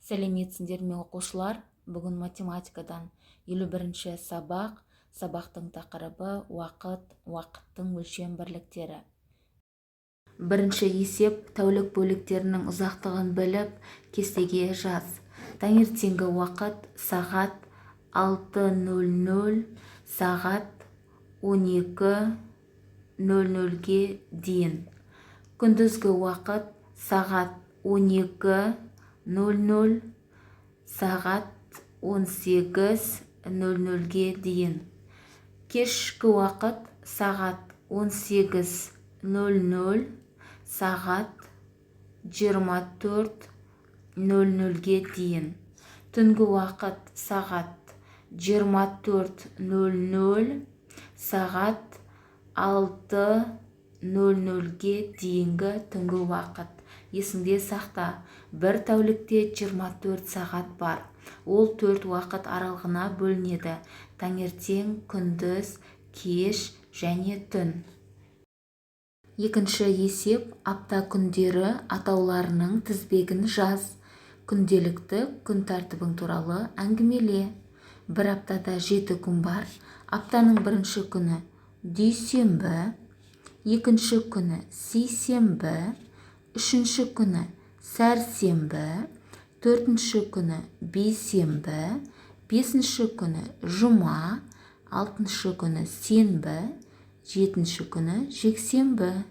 Сәлеметсіңдер ме оқушылар? Бүгін математикадан 51-ші сабақ. Сабақтың тақырыбы уақыт, уақыттың өлшем бірліктері. Бірінші есеп: тәулік бөліктерінің ұзақтығын біліп, кестеге жаз. Таңертеңгі уақыт сағат 6:00 сағат 12:00-ге дейін. Күндізгі уақыт сағат 12:00 сағат 18:00-ге дейін. Кешкі уақыт сағат 18:00 сағат 24:00-ге дейін. Түнгі уақыт сағат 24:00 сағат 6:00-ге дейінгі түнгі уақыт. Есіңде сақта, бір тәулікте 24 сағат бар. Ол 4 уақыт аралығына бөлінеді: таңертең, күндіз, кеш және түн. Екінші есеп: апта күндері атауларының тізбегін жаз. Күнделікті күн тәртібің туралы әңгімеле. Бір аптада 7 күн бар. Аптаның бірінші күні дүйсенбі, екінші күні сейсенбі, үшінші күні сәрсенбі, төртінші күні бейсенбі, бесінші күні жұма, алтыншы күні сенбі, жетінші күні жексенбі.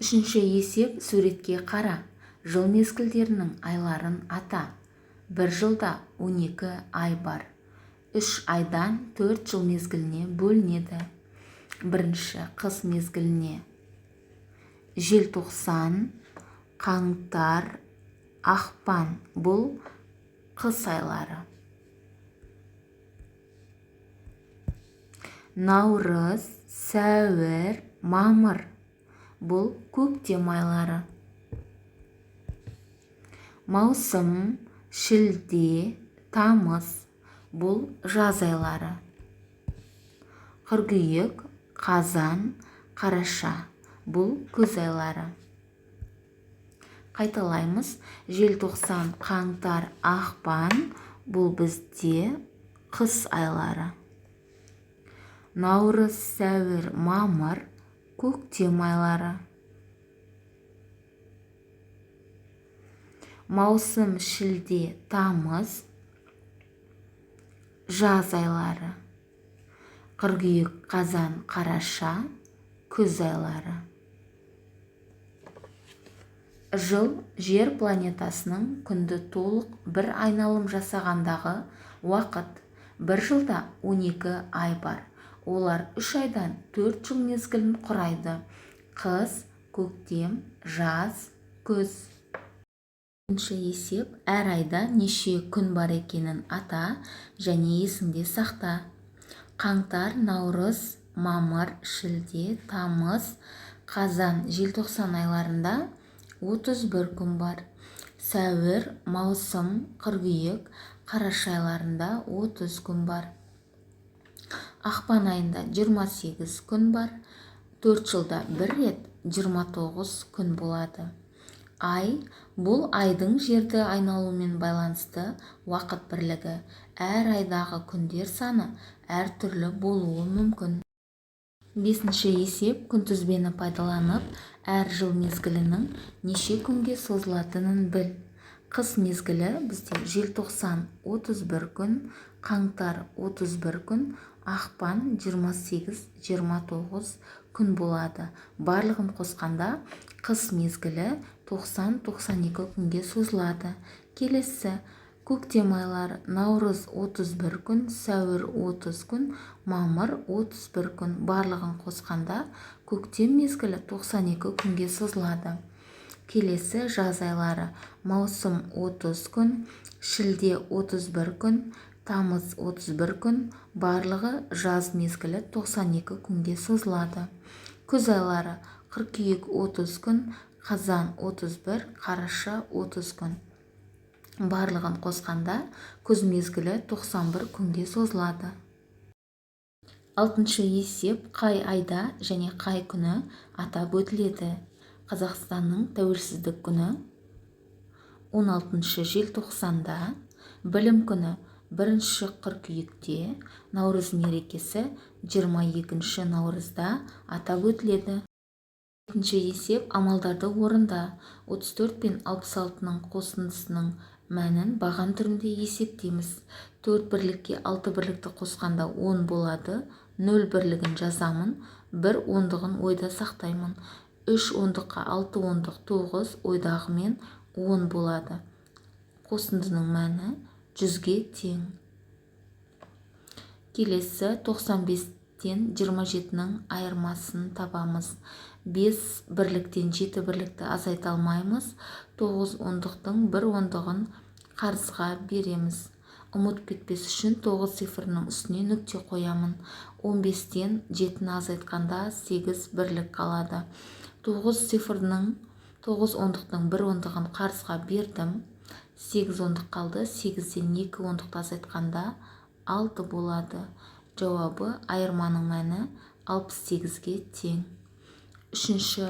Үшінші есеп: суретке қара. Жыл мезгілдерінің айларын ата. Бір жылда 12 ай бар. 3 айдан 4 жыл мезгіліне бөлінеді. Бірінші қыс мезгіліне: желтоқсан, қаңтар, ақпан бұл қыс айлары. Наурыз, сәуір, мамыр бұл көктем айлары. Маусым, шілде, тамыз бұл жаз айлары. Қыркүйек, қазан, қараша бұл күз айлары. Қайталаймыз: желтоқсан, қаңтар, ақпан бұл бізде қыс айлары. Наурыз, сәуір, мамыр көктем айлары. Маусым, шілде, тамыз жаз айлары. Қыркүйек, қазан, қараша күз айлары. Жыл жер планетасының күнді толық бір айналым жасағандағы уақыт. Бір жылда 12 ай бар. Олар 3 айдан 4 жыл мезгілін құрайды: қыс, көктем, жаз, күз. Екінші есеп: әр айда неше күн бар екенін ата және есіңде сақта. Қаңтар, наурыз, мамыр, шілде, тамыз, қазан, желтоқсан айларында 31 күн бар. Сәуір, маусым, қыркүйек, қараша айларында 30 күн бар. Ақпан айында 28 күн бар. 4 жылда бір рет 29 күн болады. Ай бұл айдың жерді айналумен байланысты уақыт бірлігі. Әр айдағы күндер саны әр түрлі болуы мүмкін. Бесінші есеп: күнтізбені пайдаланып, әр жыл мезгілінің неше күнге созылатынын біл. Қыс мезгілі бізде желтоқсан 31 күн, қаңтар 31 күн, ақпан 28-29 күн болады. Барлығын қосқанда қыс мезгілі 90-92 күнге созылады. Келесі: көктем айлары: наурыз 31 күн, сәуір 30 күн, мамыр 31 күн. Барлығын қосқанда көктем мезгілі 92 күнге созылады. Келесі: жаз айлары: маусым 30 күн, шілде 31 күн, тамыз 31 күн. Барлығы жаз мезгілі 92 күнге созылады. Күз айлары: қыркүйек 30 күн, қазан 31, қараша 30 күн. Барлығын қосқанда күз мезгілі 91 күнге созылады. Алтыншы есеп: қай айда және қай күні атап өтіледі? Қазақстанның тәуелсіздік күні 16 желтоқсанда, білім күні 1 қыркүйекте, наурыз мерекесі 22 наурызда атап өтіледі. Екінші есеп амалдарды орында. 34 пен 66-ның қосындысының мәнін баған түрінде есептейміз. 4 бірлікке 6 бірлікті қосқанда 10 болады. 0 бірлігін жазамын, 1 ондығын ойда сақтаймын. 3 ондыққа 6 ондық 9, ойдағымен 10 болады. Қосындының мәні 100-ге тең. Келесі 95-тен 27-ның айырмасын табамыз. 5 бірліктен 7 бірлікті азайта алмаймыз. 9 ондықтың 1 ондығын қарызға береміз. Ұмытып кетпес үшін 9 цифрының үстіне нүкте қоямын. 15-тен 7-ні азайтқанда 8 бірлік қалады. 9 ондықтың 1 ондығын қарызға бердім. 8 ондық қалды. 8-ден 2 ондықты азайтқанда 6 болады. Жауабы айырманың мәні 68-ге тең. Үшінші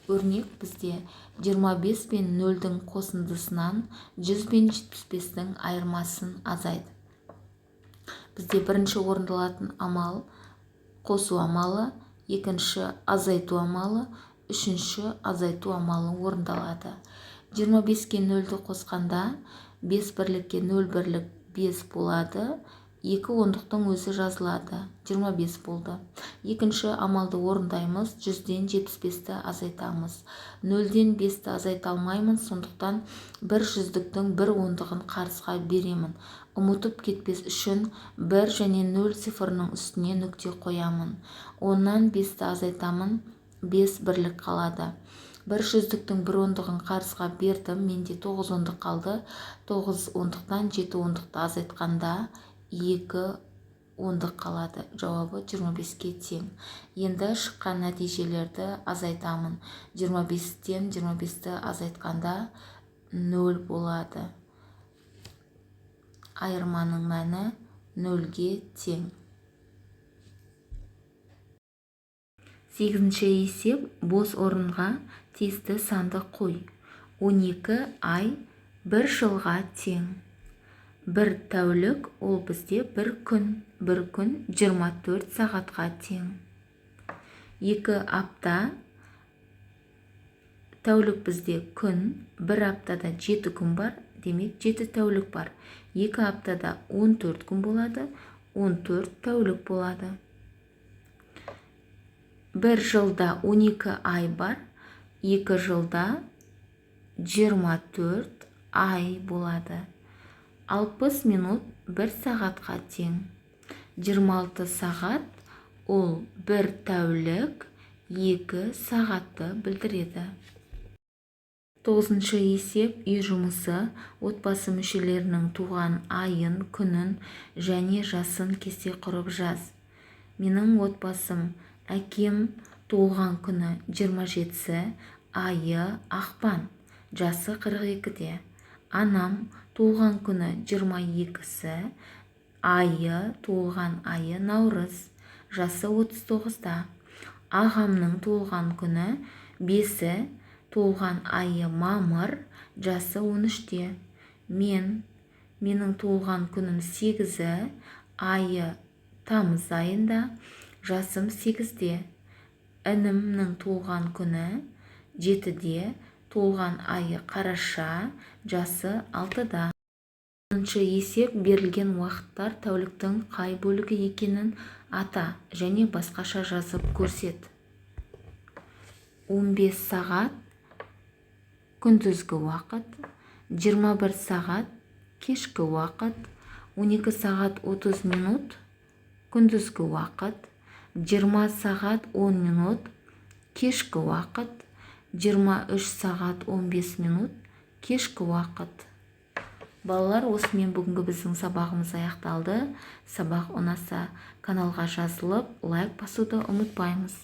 өрнек бізде 25 пен 0-дің қосындысынан 100 пен 75-дің айырмасын азайды. Бізде бірінші орындалатын амал қосу амалы, екінші азайту амалы, үшінші азайту амалы орындалады. 25-ке 0-ді қосқанда 5 бірлікке 0 бірлік 5 болады. 2 ондықтың өзі жазылады. 25 болды. Екінші амалды орындаймыз. 100-ден 75-ті азайтамыз. 0-ден 5-ті азайта алмаймын, сондықтан 1 жүздіктің 1 ондығын қарызға беремін. Ұмытып кетпес үшін 1 және 0 цифрының үстіне нүкте қоямын. 10-нан 5-ті азайтамын, 5 бірлік қалады. 1 жүздіктің 1 ондығын қарызға бердім, менде 9 ондық қалды. 9 ондықтан 7 ондықты азайтқанда 2 ондық қалады. Жауабы 25-ке тең. Енді шыққан нәтижелерді азайтамын. 25-тен 25-ті азайтқанда 0 болады. Айырманың мәні 0-ге тең. 8-ші есеп бос орынға тиісті санды қой. 12 ай 1 жылға тең. 1 тәулік ол бізде 1 күн. 1 күн 24 сағатқа тең. 2 апта тәулік бізде күн. 1 аптада 7 күн бар, демек 7 тәулік бар. 2 аптада 14 күн болады, 14 тәулік болады. 1 жылда 12 ай бар, 2 жылда 24 ай болады. 60 минут 1 сағатқа тең. 26 сағат ол 1 тәулік 2 сағатты білдіреді. 9-шы есеп үй жұмысы. Отбасы мүшелерінің туған айын, күнін және жасын кесте құрып жаз. Менің отбасым: әкем туылған күні 27-сі, айы ақпан, жасы 42-де. Анам туылған күні 22-сі, айы туылған айы наурыз, жасы 39-да. Ағамның туылған күні 5-сі, туылған айы мамыр, жасы 13-те. Менің туылған күнім 8-і, айы тамыз айында, жасым 8-де. Інімнің туылған күні 7-де, туылған айы қараша, жасы 6-да. 10-шы есеп берілген уақыттар тәуліктің қай бөлігі екенін ата және басқаша жазып көрсет. 15 сағат күндізгі уақыт, 21 сағат кешкі уақыт, 12 сағат 30 минут күндізгі уақыт, 20 сағат 10 минут кешкі уақыт, 23 сағат 15 минут кешкі уақыт. Балалар, осымен бүгінгі біздің сабағымыз аяқталды. Сабақ ұнаса каналға жазылып, лайк басуды ұмытпаймыз.